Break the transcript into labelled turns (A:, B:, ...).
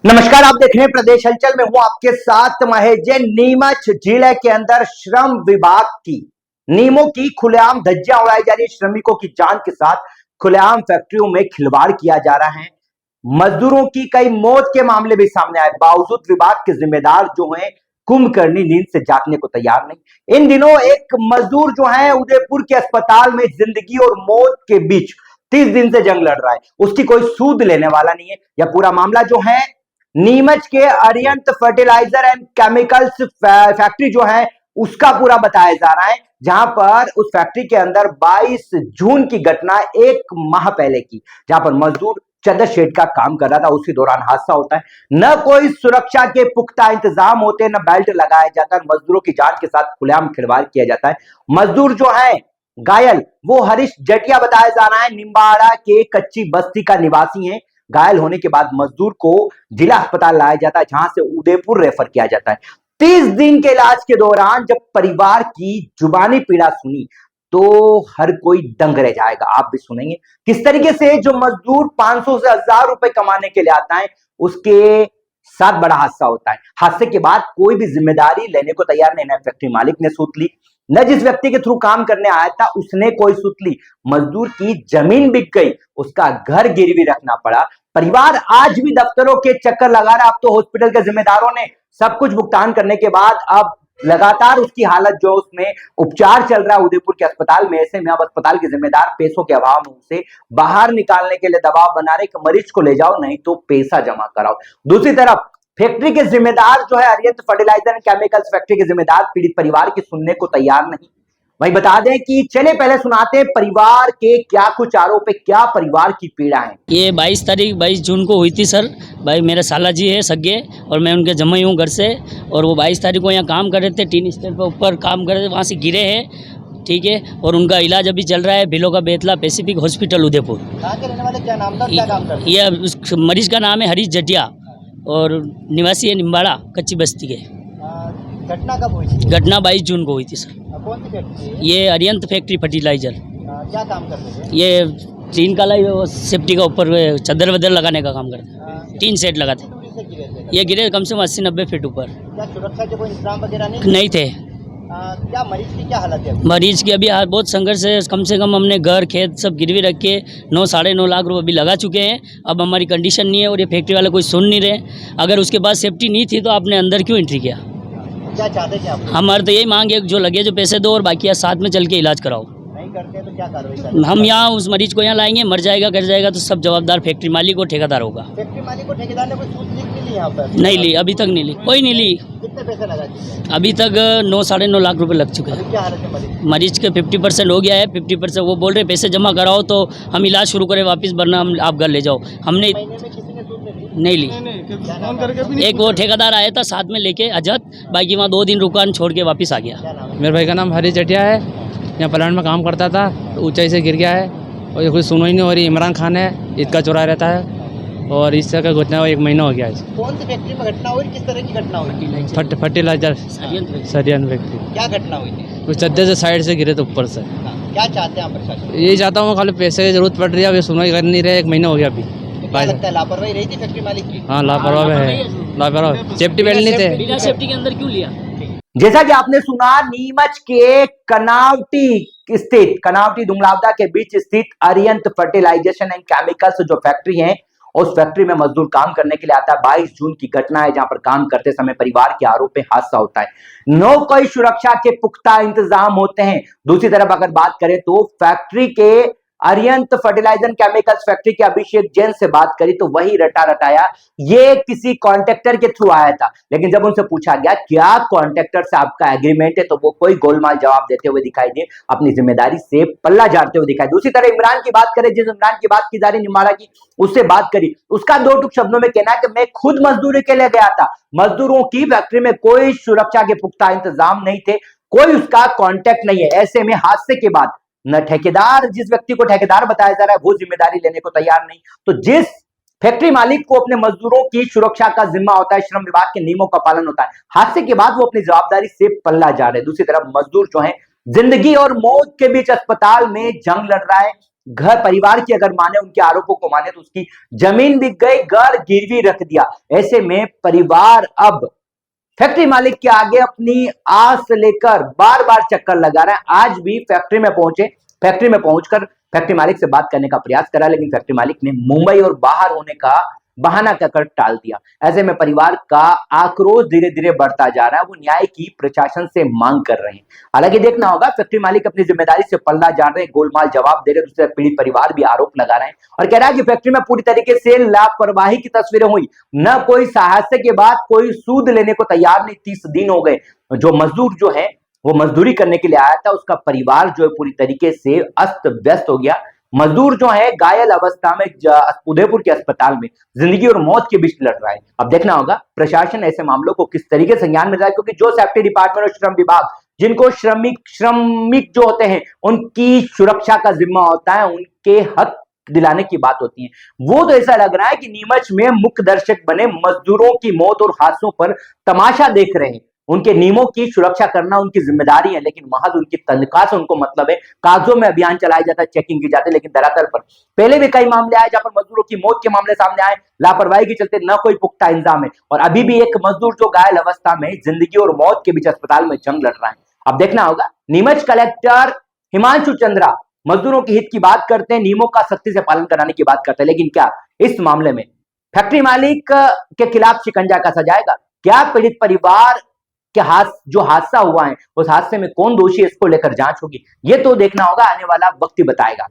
A: नमस्कार, आप देख रहे हैं प्रदेश हलचल में हूं आपके साथ महेश जैन। नीमच जिले के अंदर श्रम विभाग की नियमों की खुलेआम धज्जियां उड़ाई जा रही है। श्रमिकों की जान के साथ खुलेआम फैक्ट्रियों में खिलवाड़ किया जा रहा है। मजदूरों की कई मौत के मामले भी सामने आए, बावजूद विभाग के जिम्मेदार जो हैं कुंभकर्णी नींद से जागने को तैयार नहीं। इन दिनों एक मजदूर जो है उदयपुर के अस्पताल में जिंदगी और मौत के बीच 30 दिन से जंग लड़ रहा है। उसकी कोई सूद लेने वाला नहीं है। यह पूरा मामला जो है नीमच के अरियंत फर्टिलाइजर एंड केमिकल्स फैक्ट्री जो है उसका पूरा बताया जा रहा है, जहां पर उस फैक्ट्री के अंदर 22 जून की घटना एक माह पहले की, जहां पर मजदूर चदर शेड का काम कर रहा था। उसी दौरान हादसा होता है। न कोई सुरक्षा के पुख्ता इंतजाम होते, न बेल्ट लगाया जाता है। मजदूरों की जान के साथ खुलेआम खिलवाड़ किया जाता है। मजदूर जो है घायल वो हरीश जटिया बताया जा रहा है, निम्बाड़ा के कच्ची बस्ती का निवासी है। घायल होने के बाद मजदूर को जिला अस्पताल लाया जाता है, जहां से उदयपुर रेफर किया जाता है। 30 दिन के इलाज के दौरान जब परिवार की जुबानी पीड़ा सुनी तो हर कोई दंग रह जाएगा। आप भी सुनेंगे किस तरीके से जो मजदूर 500 से 1000 रुपए कमाने के लिए आता है उसके साथ बड़ा हादसा होता है। हादसे के बाद कोई भी जिम्मेदारी लेने को तैयार नहीं। न फैक्ट्री मालिक ने सूत ली, न जिस व्यक्ति के थ्रू काम करने आया था उसने कोई सूत ली। मजदूर की जमीन बिक गई, उसका घर गिरवी रखना पड़ा। परिवार आज भी दफ्तरों के चक्कर लगा रहा। अब तो हॉस्पिटल के जिम्मेदारों ने सब कुछ भुगतान करने के बाद अब लगातार उसकी हालत जो उसमें उपचार चल रहा है उदयपुर के अस्पताल में। ऐसे में अब अस्पताल के जिम्मेदार पैसों के अभाव में उसे बाहर निकालने के लिए दबाव बना रहे कि मरीज को ले जाओ, नहीं तो पैसा जमा कराओ। दूसरी तरफ फैक्ट्री के जिम्मेदार जो है अरियंत फर्टिलाइजर एंड केमिकल्स फैक्ट्री के जिम्मेदार पीड़ित परिवार की सुनने को तैयार नहीं। वही बता दें कि चले पहले सुनाते हैं परिवार के क्या कुछ आरोप है, क्या परिवार की पीड़ा है।
B: ये 22 जून को हुई थी सर। भाई मेरे साला जी है सगे और मैं उनके जमाई हूँ घर से। और वो 22 तारीख को यहाँ काम कर रहे थे, टीन स्टेट पर ऊपर काम कर रहे थे, वहाँ से गिरे हैं। ठीक है, और उनका इलाज अभी चल रहा है भिलो का बेतला पैसिफिक हॉस्पिटल उदयपुर।
A: कहाँ के रहने वाले, क्या नाम था, क्या काम करते हैं?
B: ये उस मरीज का नाम है हरीश जटिया और निवासी है निम्बाड़ा कच्ची बस्ती के।
A: घटना कब हुई थी?
B: घटना 22 जून को हुई थी सर।
A: कौन सी फैक्ट्री?
B: ये अरियंत फैक्ट्री फर्टिलाइजर।
A: क्या काम करते थे?
B: ये टीन का सेफ्टी का ऊपर चादर वदर लगाने का काम करते, टीन सेट लगाते। ये गिरे कम से कम 80-90 फीट ऊपर।
A: क्या सुरक्षा के कोई इंतजाम वगैरह
B: नहीं थे।
A: क्या मरीज की क्या हालत है?
B: मरीज की अभी बहुत संघर्ष है। कम से कम हमने घर खेत सब गिरवी रख के 9-9.5 लाख रुपए अभी लगा चुके हैं। अब हमारी कंडीशन नहीं है और ये फैक्ट्री वाले कोई सुन नहीं रहे। अगर उसके पास सेफ्टी नहीं थी तो आपने अंदर क्यों एंट्री किया?
A: क्या चाहते थे आप?
B: हमारे तो यही मांग है, जो लगे जो पैसे दो और बाकी साथ में चल के इलाज कराओ।
A: नहीं करते तो क्या कार्रवाई?
B: हम यहाँ उस मरीज को यहाँ लाएंगे, मर जाएगा कर जाएगा तो सब जवाबदार फैक्ट्री मालिक और ठेकेदार होगा।
A: फैक्ट्री मालिक को ठेकेदार ने कोई सूद नहीं ली यहाँ पर?
B: नहीं ली, अभी तक नहीं ली, कोई नहीं ली।
A: कितने पैसे लगा चुके हैं?
B: अभी तक 9-9.5 लाख रुपए लग चुके हैं।
A: क्या हालत है मरीज?
B: मरीज के 50% हो गया है। 50% वो बोल रहे पैसे जमा कराओ तो हम इलाज शुरू करें, वापस वरना हम आप घर ले जाओ। हमने
A: महीने में किसी ने सूद
B: नहीं ली। एक वो ठेकेदार आया था साथ में लेके अजत, बाकी वहाँ 2 दिन रुकान छोड़ के वापस आ गया।
C: मेरे भाई का नाम हरीश जटिया है, यहाँ प्लांट में काम करता था, तो ऊंचाई से गिर गया है और ये कोई सुनवाई नहीं हो रही। इमरान खान है, ईदगाह चौराहा रहता है और इस तरह का घटना 1 महीना हो गया है।
A: कौन सी फैक्ट्री में घटना हुई, किस तरह की घटना हुई?
C: फर्टिलाइजर सरियन फैक्ट्री।
A: क्या घटना हुई थी?
C: कुछ चद्दर से साइड से गिरे थे ऊपर से।
A: क्या चाहते हैं आप प्रशासन?
C: यही चाहता हूँ, खाली पैसे की जरूरत पड़ रही है, अभी सुनवाई कर नहीं रहे। 1 महीना हो गया अभी।
A: क्या लगता है लापरवाही रही थी फैक्ट्री मालिक की?
C: हाँ लापरवाह है, लापरवाह। सेफ्टी बेल्ट नहीं थे।
B: बिना सेफ्टी के अंदर क्यों लिया?
A: जैसा कि आपने सुना, नीमच के कनावटी दुमलावदा के बीच स्थित अरियंत फर्टिलाइजेशन एंड केमिकल्स जो फैक्ट्री है, उस फैक्ट्री में मजदूर काम करने के लिए आता है। 22 जून की घटना है, जहां पर काम करते समय परिवार के आरोप में हादसा होता है। नो कोई सुरक्षा के पुख्ता इंतजाम होते हैं। दूसरी तरफ अगर बात करें तो फैक्ट्री के अरियंत फर्टिलाइजर केमिकल्स फैक्ट्री के अभिषेक जैन से बात करी तो वही रटा रटाया ये किसी कॉन्ट्रैक्टर के थ्रू आया था। लेकिन जब उनसे पूछा गया क्या कॉन्ट्रैक्टर से आपका एग्रीमेंट है, तो वो कोई गोलमाल जवाब देते हुए दिखाई दिए, अपनी जिम्मेदारी से पल्ला झाड़ते हुए दिखाई। दूसरी तरह इमरान की बात करें, जिस इमरान की बात की जा रही निम्बाड़ा की, उससे बात करी, उसका 2 टूक शब्दों में कहना है कि मैं खुद मजदूरी के लिए गया था। मजदूरों की फैक्ट्री में कोई सुरक्षा के पुख्ता इंतजाम नहीं थे, कोई उसका कॉन्टैक्ट नहीं है। ऐसे में हादसे के बाद न ठेकेदार, जिस व्यक्ति को ठेकेदार बताया जा रहा है, वो जिम्मेदारी लेने को तैयार नहीं। तो जिस फैक्ट्री मालिक को अपने मजदूरों की सुरक्षा का जिम्मा होता है, श्रम विभाग के नियमों का पालन होता है, हादसे के बाद वो अपनी जवाबदारी से पल्ला जा रहे हैं। दूसरी तरफ मजदूर जो है जिंदगी और मौत के बीच अस्पताल में जंग लड़ रहा है। घर परिवार की अगर माने, उनके आरोपों को माने तो उसकी जमीन बिक गई, घर गिरवी रख दिया। ऐसे में परिवार अब फैक्ट्री मालिक के आगे अपनी आस लेकर बार बार चक्कर लगा रहा है। आज भी फैक्ट्री में पहुंचे, फैक्ट्री में पहुंचकर फैक्ट्री मालिक से बात करने का प्रयास करा, लेकिन फैक्ट्री मालिक ने मुंबई और बाहर होने का बहाना कहकर टाल दिया। ऐसे में परिवार का आक्रोश धीरे धीरे बढ़ता जा रहा है। वो न्याय की प्रशासन से मांग कर रहे हैं। हालांकि देखना होगा, फैक्ट्री मालिक अपनी जिम्मेदारी से पलड़ा जा रहे हैं, गोलमाल जवाब दे रहे हैं। दूसरे पीड़ित परिवार भी आरोप लगा रहे हैं और कह रहा है कि फैक्ट्री में पूरी तरीके से लापरवाही की तस्वीरें हुई, न कोई सहायता के बाद कोई सूद लेने को तैयार नहीं। 30 दिन हो गए, जो मजदूर जो है वो मजदूरी करने के लिए आया था, उसका परिवार जो है पूरी तरीके से अस्त व्यस्त हो गया। मजदूर जो है घायल अवस्था में उदयपुर के अस्पताल में जिंदगी और मौत के बीच लड़ रहा है। अब देखना होगा प्रशासन ऐसे मामलों को किस तरीके से संज्ञान में रहा है, क्योंकि जो सेफ्टी डिपार्टमेंट और श्रम विभाग, जिनको श्रमिक जो होते हैं उनकी सुरक्षा का जिम्मा होता है, उनके हक दिलाने की बात होती है, वो तो ऐसा लग रहा है कि नीमच में मुख्य दर्शक बने मजदूरों की मौत और हादसों पर तमाशा देख रहे हैं। उनके नियमों की सुरक्षा करना उनकी जिम्मेदारी है, लेकिन महज उनकी तनख्वाह से उनको मतलब है। कागजों में अभियान चलाया जाता है, चेकिंग की जाती है, लेकिन धरातल पर पहले भी कई मामले आए जहां पर मजदूरों की मौत के मामले सामने आए, लापरवाही के चलते न कोई पुख्ता इंतजाम है। और अभी भी एक मजदूर जो घायल अवस्था में जिंदगी और मौत के बीच अस्पताल में जंग लड़ रहा है। अब देखना होगा, नीमच कलेक्टर हिमांशु चंद्रा मजदूरों के हित की बात करते हैं, नियमों का सख्ती से पालन कराने की बात करते हैं, लेकिन क्या इस मामले में फैक्ट्री मालिक के खिलाफ शिकंजा कसा जाएगा? क्या पीड़ित परिवार के जो हादसा हुआ है उस हादसे में कौन दोषी है, इसको लेकर जांच होगी? ये तो देखना होगा, आने वाला वक्त ही बताएगा।